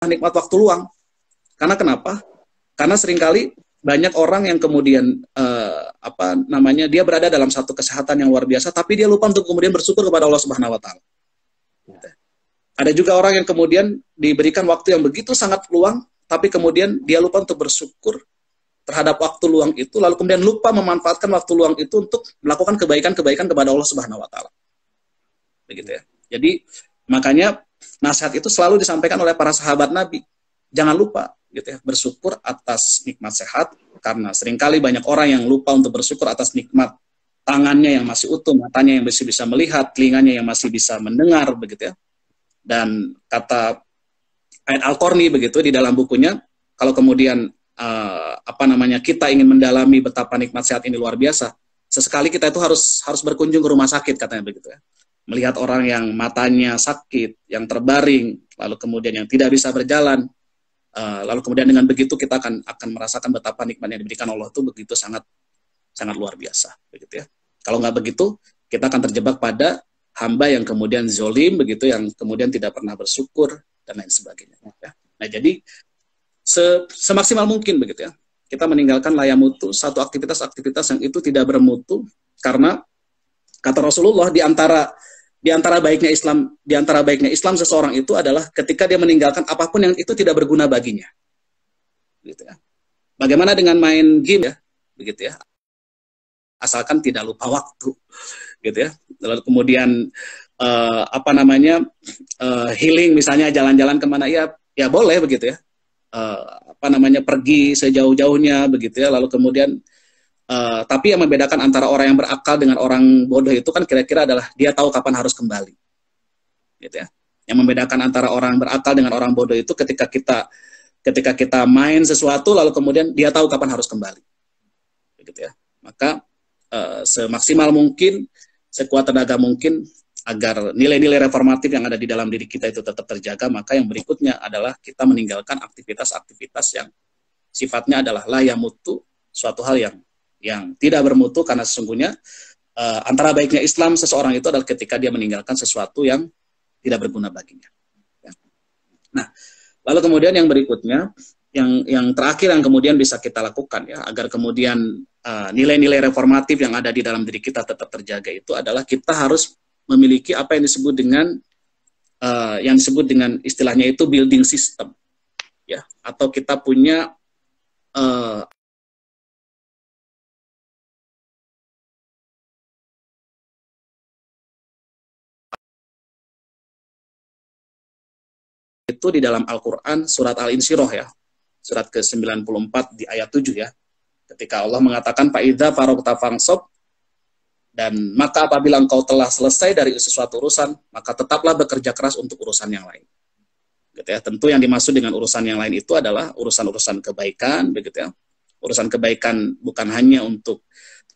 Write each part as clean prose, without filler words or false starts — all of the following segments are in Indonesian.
nikmat waktu luang. Karena kenapa? Karena seringkali banyak orang yang kemudian dia berada dalam satu kesehatan yang luar biasa, tapi dia lupa untuk kemudian bersyukur kepada Allah Subhanahu Wa Taala. Ada juga orang yang kemudian diberikan waktu yang begitu sangat luang, tapi kemudian dia lupa untuk bersyukur terhadap waktu luang itu, lalu kemudian lupa memanfaatkan waktu luang itu untuk melakukan kebaikan-kebaikan kepada Allah Subhanahu Wa Taala. Begitu ya. Jadi makanya nasihat itu selalu disampaikan oleh para sahabat Nabi. Jangan lupa gitu ya, bersyukur atas nikmat sehat, karena seringkali banyak orang yang lupa untuk bersyukur atas nikmat tangannya yang masih utuh, matanya yang masih bisa melihat, telinganya yang masih bisa mendengar, begitu ya. Dan kata Ayat Al-Qarni begitu di dalam bukunya, kalau kemudian kita ingin mendalami betapa nikmat sehat ini luar biasa, sesekali kita itu harus berkunjung ke rumah sakit, katanya begitu ya. Melihat orang yang matanya sakit, yang terbaring, lalu kemudian yang tidak bisa berjalan, lalu kemudian dengan begitu kita akan merasakan betapa nikmat yang diberikan Allah itu begitu sangat sangat luar biasa, begitu ya. Kalau nggak begitu, kita akan terjebak pada hamba yang kemudian zolim, begitu, yang kemudian tidak pernah bersyukur dan lain sebagainya. Ya. Nah, jadi semaksimal mungkin begitu ya, kita meninggalkan layamutu, satu aktivitas-aktivitas yang itu tidak bermutu, karena kata Rasulullah di antara baiknya Islam seseorang itu adalah ketika dia meninggalkan apapun yang itu tidak berguna baginya. Gitu ya. Bagaimana dengan main game ya, begitu ya. Asalkan tidak lupa waktu, gitu ya. Lalu kemudian healing, misalnya jalan-jalan kemana, ya boleh begitu ya. Pergi sejauh-jauhnya begitu ya. Lalu kemudian tapi yang membedakan antara orang yang berakal dengan orang bodoh itu kan kira-kira adalah dia tahu kapan harus kembali, gitu ya. Yang membedakan antara orang berakal dengan orang bodoh itu ketika kita main sesuatu lalu kemudian dia tahu kapan harus kembali, begitu ya. Maka semaksimal mungkin, sekuat tenaga mungkin, agar nilai-nilai reformatif yang ada di dalam diri kita itu tetap terjaga, maka yang berikutnya adalah kita meninggalkan aktivitas-aktivitas yang sifatnya adalah la yamutu, suatu hal yang tidak bermutu, karena sesungguhnya antara baiknya Islam seseorang itu adalah ketika dia meninggalkan sesuatu yang tidak berguna baginya. Ya. Nah, lalu kemudian yang berikutnya, yang terakhir yang kemudian bisa kita lakukan ya, agar kemudian nilai-nilai reformatif yang ada di dalam diri kita tetap terjaga, itu adalah kita harus memiliki apa yang disebut dengan istilahnya itu building system, ya, atau kita punya itu di dalam Al-Quran surat Al-Insyirah ya, surat ke-94 di ayat 7 ya, ketika Allah mengatakan fa'idza faragta fansab, dan maka apabila engkau telah selesai dari sesuatu urusan, maka tetaplah bekerja keras untuk urusan yang lain. Gitu ya. Tentu yang dimaksud dengan urusan yang lain itu adalah urusan-urusan kebaikan, begitu ya. Urusan kebaikan bukan hanya untuk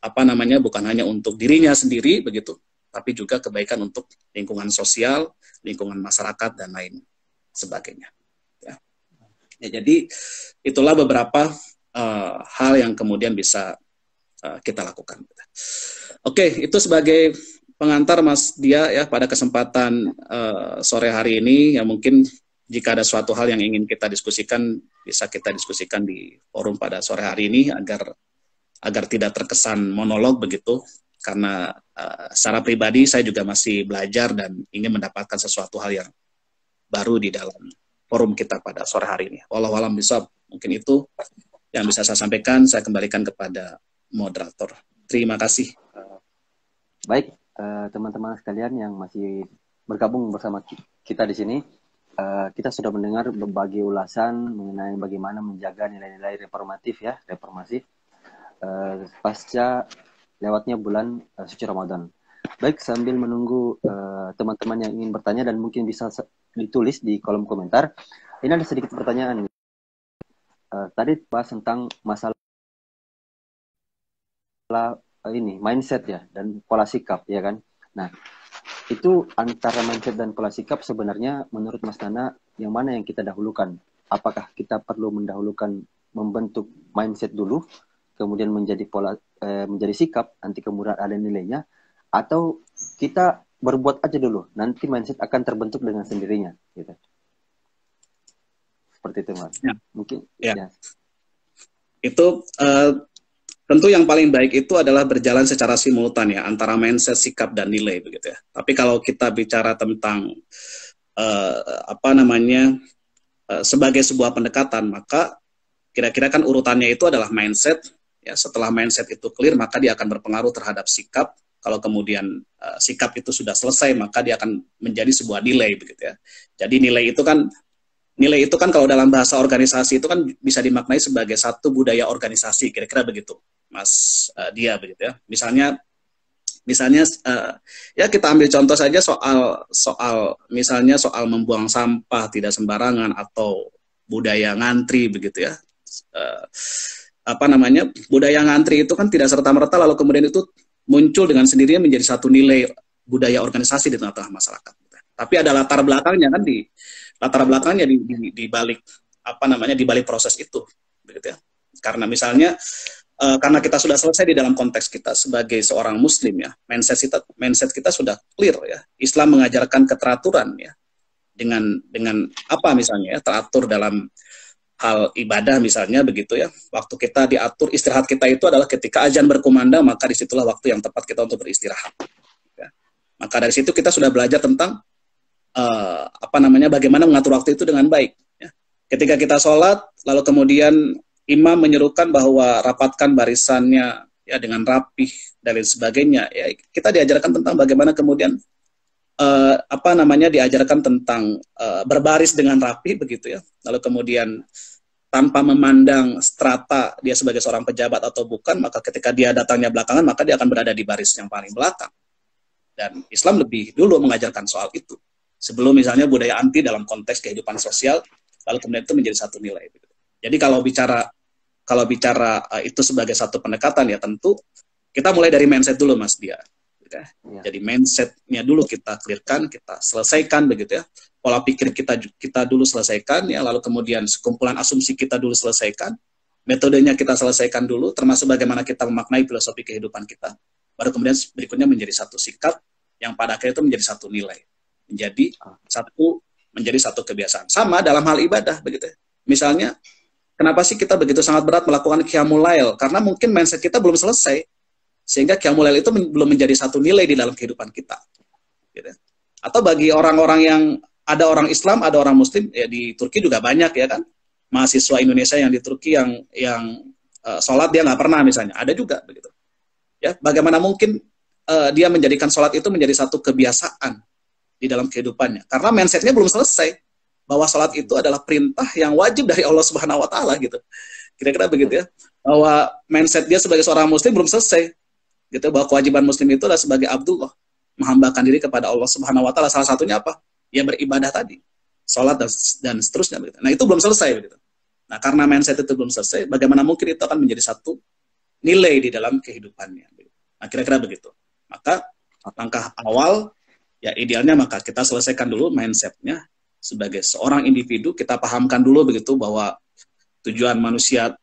bukan hanya untuk dirinya sendiri begitu, tapi juga kebaikan untuk lingkungan sosial, lingkungan masyarakat dan lain sebagainya. Ya. Ya, jadi itulah beberapa hal yang kemudian bisa kita lakukan. Oke, itu sebagai pengantar Mas Dia ya pada kesempatan sore hari ini, ya mungkin jika ada suatu hal yang ingin kita diskusikan, bisa kita diskusikan di forum pada sore hari ini agar tidak terkesan monolog begitu, karena secara pribadi saya juga masih belajar dan ingin mendapatkan sesuatu hal yang baru di dalam forum kita pada sore hari ini. Wallahu a'lam bishawab. Mungkin itu yang bisa saya sampaikan. Saya kembalikan kepada moderator. Terima kasih. Baik, teman-teman sekalian yang masih bergabung bersama kita di sini, kita sudah mendengar berbagai ulasan mengenai bagaimana menjaga nilai-nilai reformasi pasca lewatnya bulan suci Ramadan. Baik, sambil menunggu teman-teman yang ingin bertanya dan mungkin bisa ditulis di kolom komentar, ini ada sedikit pertanyaan. Tadi bahas tentang masalah ini mindset ya dan pola sikap ya kan. Nah, itu antara mindset dan pola sikap sebenarnya menurut Mas Nana yang mana yang kita dahulukan? Apakah kita perlu mendahulukan membentuk mindset dulu, kemudian menjadi menjadi sikap, nanti kemudian ada nilainya, atau kita berbuat aja dulu, nanti mindset akan terbentuk dengan sendirinya gitu. seperti itu, Mas. Ya, Mungkin ya. ya. Itu tentu yang paling baik itu adalah berjalan secara simultan ya antara mindset, sikap dan nilai begitu ya. Tapi kalau kita bicara tentang apa namanya sebagai sebuah pendekatan, maka kira-kira kan urutannya itu adalah mindset ya. Setelah mindset itu clear, maka dia akan berpengaruh terhadap sikap. Kalau kemudian sikap itu sudah selesai, maka dia akan menjadi sebuah nilai begitu ya. Jadi nilai itu kan kalau dalam bahasa organisasi itu kan bisa dimaknai sebagai satu budaya organisasi, kira-kira begitu, Mas Dia begitu ya. Misalnya ya kita ambil contoh saja soal misalnya soal membuang sampah tidak sembarangan atau budaya ngantri begitu ya. Apa namanya, budaya ngantri itu kan tidak serta-merta lalu kemudian itu muncul dengan sendirinya menjadi satu nilai budaya organisasi di tengah-tengah masyarakat. Tapi ada latar belakangnya kan di balik apa namanya, di balik proses itu begitu ya. Karena misalnya karena kita sudah selesai di dalam konteks kita sebagai seorang muslim ya, mindset kita sudah clear ya. Islam mengajarkan keteraturan ya, dengan apa misalnya ya, teratur dalam hal ibadah misalnya begitu ya. Waktu kita diatur, istirahat kita itu adalah ketika azan berkumandang, maka disitulah waktu yang tepat kita untuk beristirahat ya. Maka dari situ kita sudah belajar tentang apa namanya, bagaimana mengatur waktu itu dengan baik ya. Ketika kita sholat lalu kemudian imam menyerukan bahwa rapatkan barisannya ya dengan rapih dan lain sebagainya ya, kita diajarkan tentang bagaimana kemudian apa namanya, diajarkan tentang berbaris dengan rapi begitu ya. Lalu kemudian tanpa memandang strata dia sebagai seorang pejabat atau bukan, maka ketika dia datangnya belakangan maka dia akan berada di baris yang paling belakang. Dan Islam lebih dulu mengajarkan soal itu sebelum misalnya budaya anti dalam konteks kehidupan sosial lalu kemudian itu menjadi satu nilai. Jadi kalau bicara itu sebagai satu pendekatan ya tentu kita mulai dari mindset dulu, Mas Dia. Ya. Jadi mindsetnya dulu kita clearkan, kita selesaikan begitu ya. Pola pikir kita dulu selesaikan ya, lalu kemudian sekumpulan asumsi kita dulu selesaikan, metodenya kita selesaikan dulu, termasuk bagaimana kita memaknai filosofi kehidupan kita. Baru kemudian berikutnya menjadi satu sikap yang pada akhirnya itu menjadi satu nilai, menjadi satu kebiasaan. Sama dalam hal ibadah begitu ya. Misalnya kenapa sih kita begitu sangat berat melakukan qiyamul lail? Karena mungkin mindset kita belum selesai. Sehingga qiyamul lail itu belum menjadi satu nilai di dalam kehidupan kita. Gitu. Atau bagi orang-orang yang, ada orang Islam, ada orang Muslim, ya di Turki juga banyak ya kan. Mahasiswa Indonesia yang di Turki yang sholat dia nggak pernah misalnya. Ada juga begitu. Ya, bagaimana mungkin dia menjadikan sholat itu menjadi satu kebiasaan di dalam kehidupannya. Karena mindsetnya belum selesai. Bahwa sholat itu adalah perintah yang wajib dari Allah Subhanahu Wa Taala gitu. Kira-kira begitu ya. Bahwa mindset dia sebagai seorang Muslim belum selesai. Gitu, bahwa kewajiban Muslim itu adalah sebagai Abdullah, menghambakan diri kepada Allah Subhanahu Wa Taala. Salah satunya apa? Ya beribadah tadi, sholat dan seterusnya. Begitu. Nah itu belum selesai. Begitu. Nah karena mindset itu belum selesai, bagaimana mungkin itu akan menjadi satu nilai di dalam kehidupannya. Begitu. Nah kira-kira begitu. Maka langkah awal ya idealnya maka kita selesaikan dulu mindsetnya sebagai seorang individu, kita pahamkan dulu begitu bahwa tujuan manusia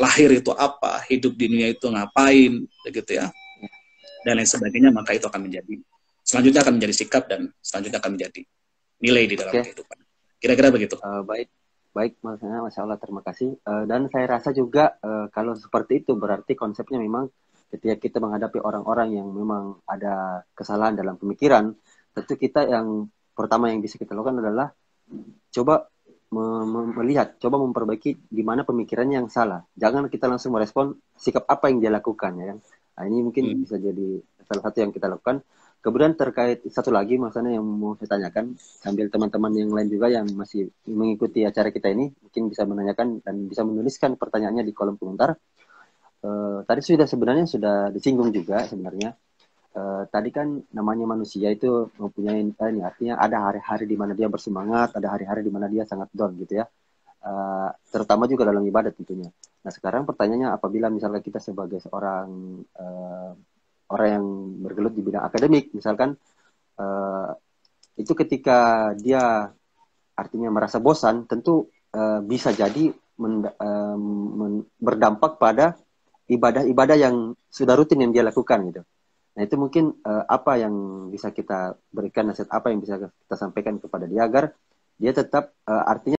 lahir itu apa, hidup di dunia itu ngapain, begitu ya, dan lain sebagainya. Maka itu akan selanjutnya akan menjadi sikap dan selanjutnya akan menjadi nilai di dalam kehidupan. Kira-kira begitu. Baik, Masya Allah, terima kasih. Dan saya rasa juga kalau seperti itu berarti konsepnya memang ketika kita menghadapi orang-orang yang memang ada kesalahan dalam pemikiran, tentu kita yang pertama yang bisa kita lakukan adalah coba melihat, coba memperbaiki di mana pemikirannya yang salah. Jangan kita langsung merespon sikap apa yang dia lakukan ya kan. Nah, ini mungkin bisa jadi salah satu yang kita lakukan. Kemudian terkait satu lagi maksudnya yang mau saya tanyakan, sambil teman-teman yang lain juga yang masih mengikuti acara kita ini mungkin bisa menanyakan dan bisa menuliskan pertanyaannya di kolom komentar. Tadi sebenarnya sudah disinggung juga sebenarnya. Tadi kan namanya manusia itu mempunyai ini artinya ada hari-hari di mana dia bersemangat, ada hari-hari di mana dia sangat down gitu ya. Terutama juga dalam ibadah tentunya. Nah sekarang pertanyaannya, apabila misalnya kita sebagai seorang orang yang bergelut di bidang akademik, misalkan itu ketika dia artinya merasa bosan, tentu bisa jadi berdampak pada ibadah-ibadah yang sudah rutin yang dia lakukan gitu. Nah itu mungkin apa yang bisa kita berikan, nasihat apa yang bisa kita sampaikan kepada dia agar dia tetap artinya